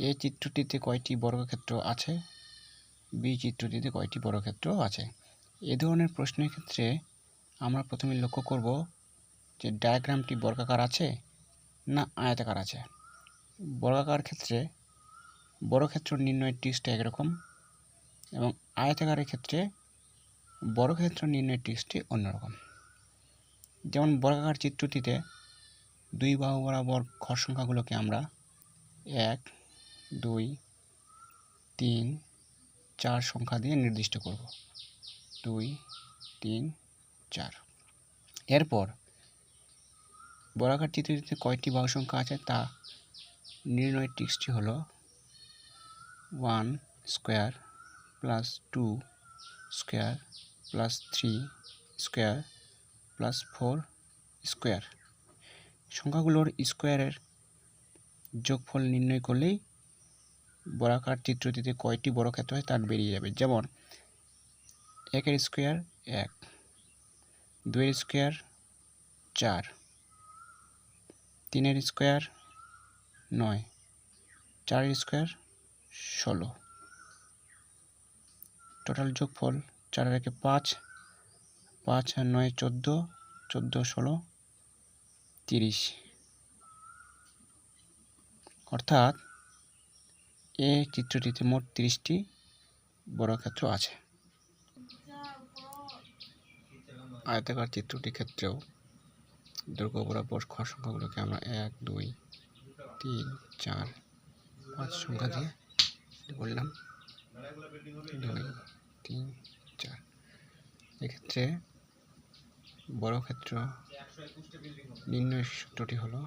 এ চিত্রটিতে কয়টি বর্গক্ষেত্র আছে? বি চিত্রটিতে কয়টি বর্গক্ষেত্র আছে? এ ধরনের প্রশ্নের ক্ষেত্রে আমরা প্রথমে লক্ষ্য করব যে ডায়াগ্রামটি বর্গাকার আছে না আয়তাকার আছে। বর্গাকার ক্ষেত্রে বর্গক্ষেত্র নির্ণয়ের ট্রিক্সটা একরকম এবং আয়তাকারের ক্ষেত্রে বর্গক্ষেত্র নির্ণয়ের ট্রিক্সটি অন্যরকম। যেমন বর্গাকার চিত্রটিতে দুই বাহু বরাবর ঘর সংখ্যাগুলোকে আমরা 1, 2, 3, 4 সংখ্যা দিয়ে নির্দিষ্ট করব। 2, 3, 4। এরপর বর্গাকার চিত্রটিতে কয়টি বাহু সংখ্যা আছে তা নির্ণয়ের ট্রিক্সটি হলো 1 square plus 2 square plus 3 square plus 4 square. সংখ্যাগুলোর স্কোয়ারের যোগফল নির্ণয় করলেই বর্গাকার চিত্রটিতে কয়টি বর্গক্ষেত্র হয় তা বেরিয়ে যাবে। যেমন 1 square 1, 2 square 4, 3 square 9, 4 square 16। Total যোগফল 4 আর 1 5, 5 আর 9 14, 14 16 30। অর্থাৎ এই চিত্রটিতে মোট 30টি বর্গক্ষেত্র আছে। আয়তাকার চিত্রটির ক্ষেত্রেও দৈর্ঘ্য বরাবর ঘর সংখ্যাগুলোকে আমরা 1, 2, 3, 4, 5 সংখ্যা দিয়ে বললাম 2, 3, 4। এক্ষেত্রে বর্গক্ষেত্র নির্ণয়ের সূত্রটি হলো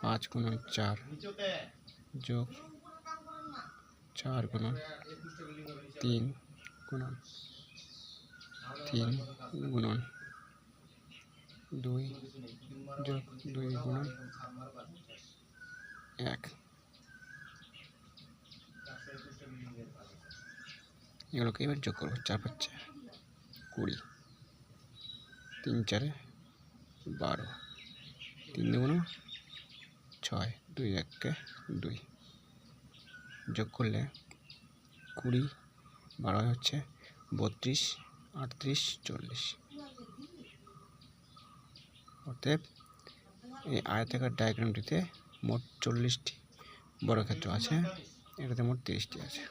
5 গুণন 4 যোগ 4 গুণন 3 গুণন 3 গুণন 2 যোগ 2 গুণন 1। এগুলোকে এবার যোগ করবো। 4 5 20, 3 4 12, 3 2 6, 2 1 2। যোগ করলে 20 12 হচ্ছে 32, 38 40। অতএব এই আয়তাকার ডায়াগ্রামটিতে মোট 40টি বর্গক্ষেত্র আছে, এটাতে মোট 30টি আছে।